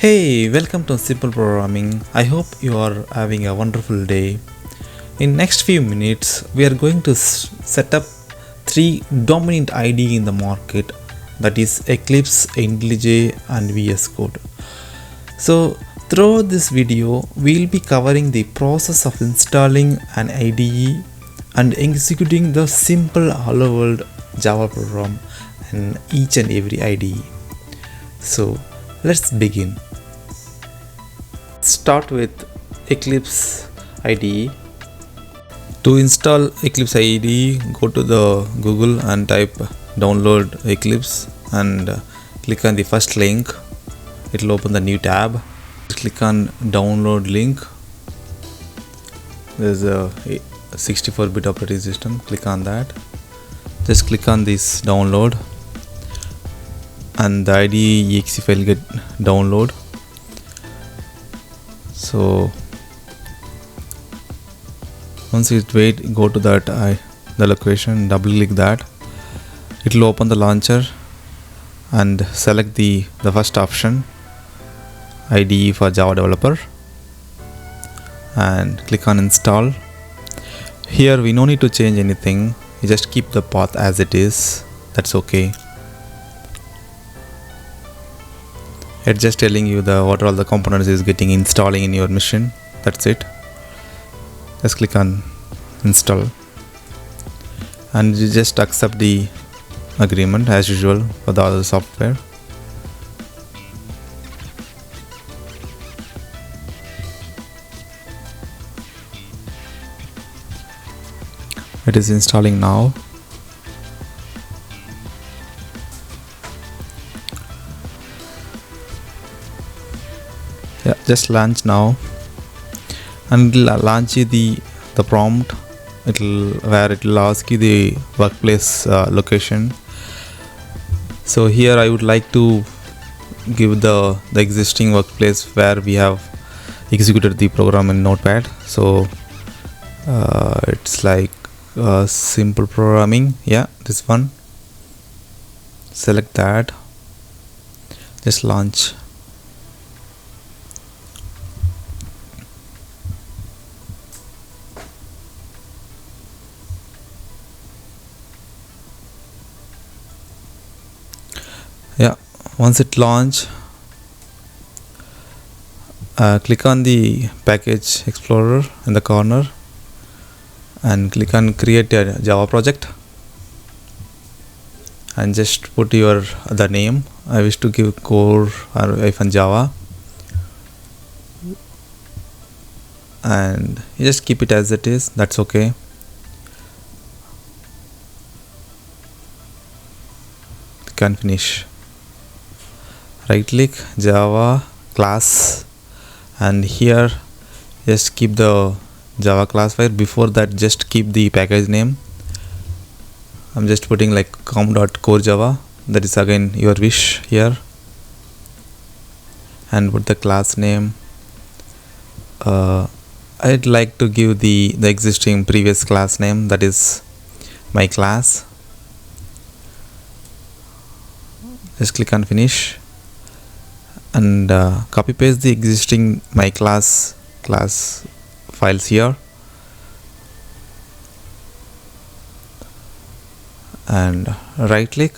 Hey, welcome to Simple Programming. I hope you are having a wonderful day. In next few minutes, we are going to set up three dominant IDE in the market, that is Eclipse, IntelliJ and VS Code. So throughout this video, we will be covering the process of installing an IDE and executing the simple hello world Java program in each and every IDE. So let's begin. Start with Eclipse IDE. To install Eclipse IDE, go to the Google and type download Eclipse and click on the first link. It will open the new tab. Click on download link. There's a 64-bit operating system. Click on that. Just click on this download and the IDE exe file get download. So once it wait, go to that the location, double click that. It will open the launcher and select the first option, IDE for Java developer, and click on install. Here we no need to change anything, you just keep the path as it is, that's okay. It's just telling you what all the components is getting installing in your machine. That's it. Just click on install and you just accept the agreement as usual for the other software. It is installing now. Yeah, just launch now and it'll launch you the prompt. Where it will ask you the workplace location. So here I would like to give the existing workplace where we have executed the program in Notepad. So it's like simple programming. Yeah, this one. Select that. Just launch. Yeah, once it launch, click on the package explorer in the corner and click on create a Java project and just put the name. I wish to give core or Java and you just keep it as it is, that's okay. Click on finish. Right click Java class and here just keep the Java class file. Before that just keep the package name. I'm just putting like com.corejava, that is again your wish here, and put the class name. I'd like to give the existing previous class name, that is my class. Just click on finish and copy paste the existing my class files here and right click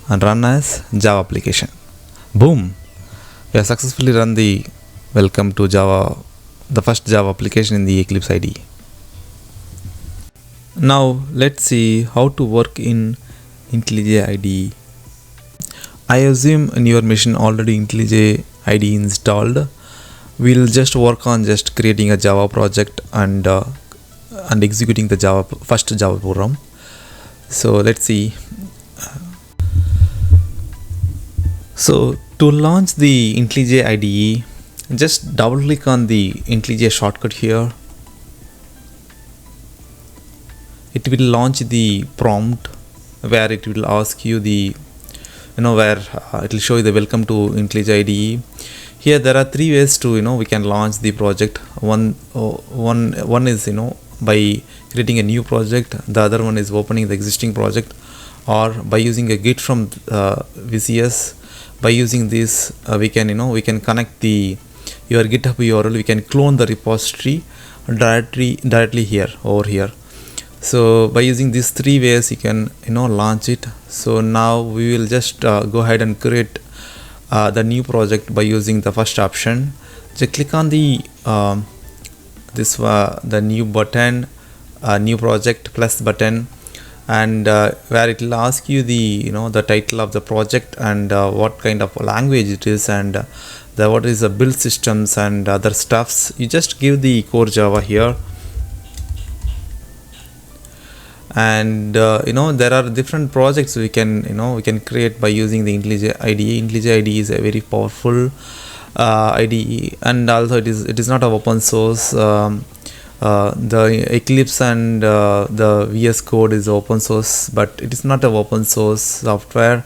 and run as Java application. Boom, we have successfully run the welcome to Java, the first Java application in the Eclipse IDE. Now let's see how to work in IntelliJ IDE. I assume in your machine already IntelliJ IDE installed. We'll just work on just creating a Java project and executing the first Java program. So let's see. So to launch the IntelliJ IDE, just double click on the IntelliJ shortcut here. It will launch the prompt where it will ask you where it will show you the welcome to IntelliJ IDE. Here there are three ways to we can launch the project. One is by creating a new project. The other one is opening the existing project, or by using a git from VCS, by using this we can we can connect the your GitHub URL. We can clone the repository directly here over here. So by using these 3 ways you can launch it. So now we will just go ahead and create the new project by using the first option. Just click on the the new button, new project plus button, and where it will ask you the the title of the project and what kind of language it is, and what is the build systems and other stuffs. You just give the core Java here, and there are different projects we can we can create by using the IntelliJ IDE. IntelliJ IDE is a very powerful IDE, and also it is not a open source. The Eclipse and the VS Code is open source, but it is not a open source software.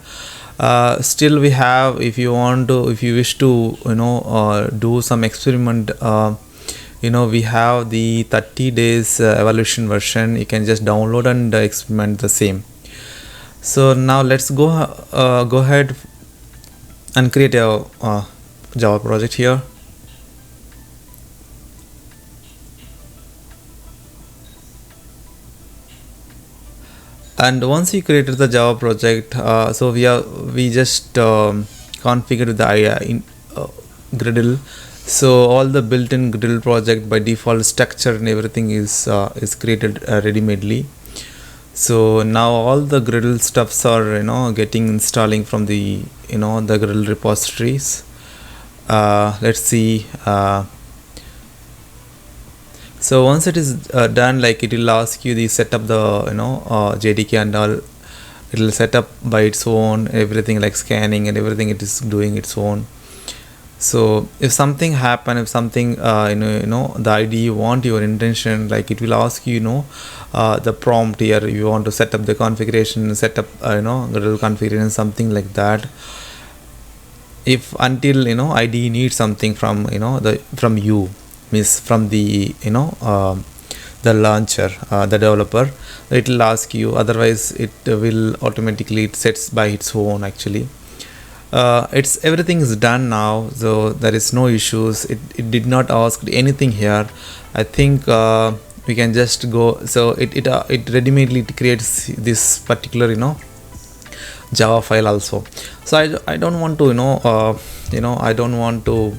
Still we have, if you wish to do some experiment, we have the 30 days evaluation version. You can just download and experiment the same. So now let's go ahead and create a Java project here. And once you created the Java project, so we just configured the Gradle. So all the built-in Gradle project by default structure and everything is created ready-madely. So now all the Gradle stuffs are getting installing from the the Gradle repositories. Let's see. So once it is done, like it will ask you the set up the JDK and all. It will set up by its own, everything like scanning and everything. It is doing its own. So if something happen, if something the IDE want your intention, like it will ask you the prompt here. You want to set up the configuration, set up Gradle configuration, something like that. If until IDE needs something from from you, means from the the launcher, the developer, it will ask you. Otherwise it will automatically, it sets by its own. Actually everything is done now, so there is no issues. It did not ask anything here. I think we can just go. So it ready-madely creates this particular Java file also. So I don't want to I don't want to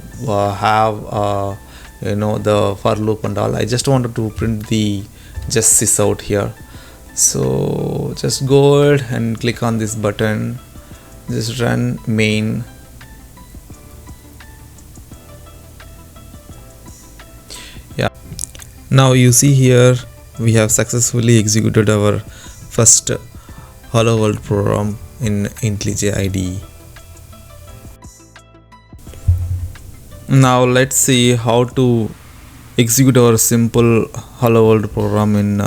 have the for loop and all. I just wanted to print the just this out here. So just go ahead and click on this button, just run main. Yeah, now you see here we have successfully executed our first hello world program in IntelliJ IDE. Now let's see how to execute our simple hello world program in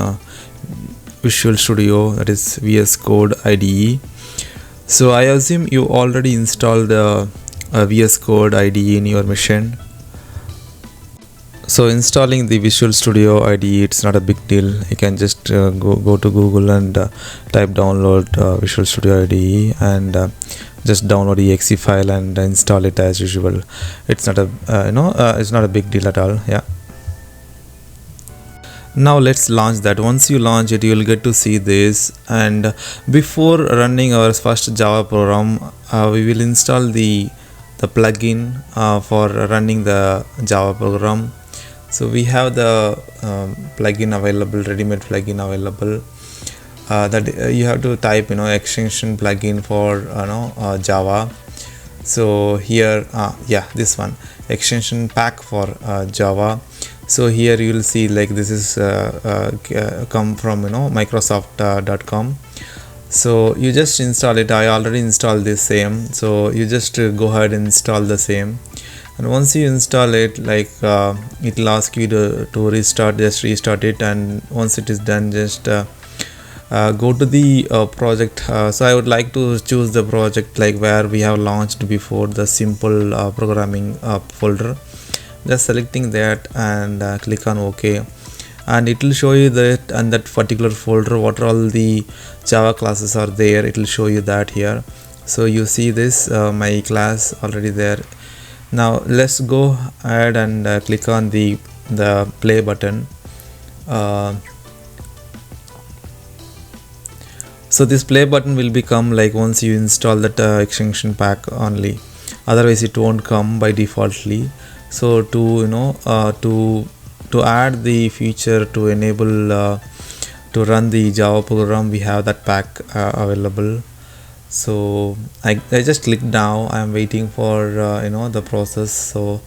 Visual Studio, that is VS Code IDE. So I assume you already installed the VS Code IDE in your machine. So installing the Visual Studio IDE, it's not a big deal. You can just go to Google and type download Visual Studio IDE and just download the exe file and install it as usual. It's not a it's not a big deal at all. Yeah. Now let's launch that. Once you launch it, you will get to see this. And before running our first Java program, we will install the plugin for running the Java program. So we have the plugin available, ready-made plugin available. That you have to type extension plugin for Java. So here yeah, this one, extension pack for Java. So here you will see like this is come from Microsoft.com. So you just install it. I already installed this same, so you just go ahead and install the same. And once you install it, like it will ask you to restart. Just restart it, and once it is done, just go to the project. So I would like to choose the project like where we have launched before, the simple programming folder. Just selecting that and click on OK, and it will show you that and that particular folder what all the Java classes are there. It will show you that here. So you see this my class already there. Now let's go ahead and click on the play button. So this play button will become like once you install that extension pack only, otherwise it won't come by defaultly. So to add the feature to enable to run the Java program, we have that pack available. So I just click now. I'm waiting for the process. So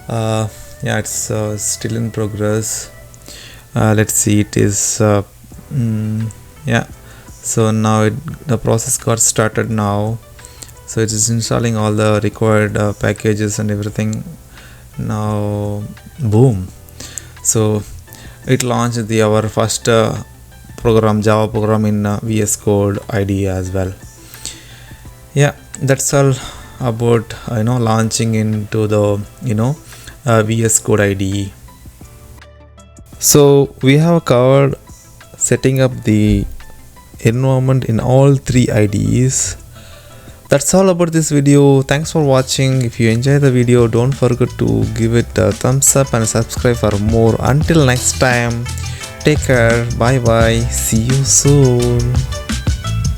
yeah, it's still in progress. Let's see, it is yeah. So now the process got started now. So it is installing all the required packages and everything. Now boom, so it launched our first program, Java program in VS Code IDE as well. Yeah, that's all about launching into the VS Code IDE. So we have covered setting up the environment in all 3 IDEs. That's all about this video. Thanks for watching. If you enjoy the video, don't forget to give it a thumbs up and subscribe for more. Until next time, take care. Bye bye. See you soon.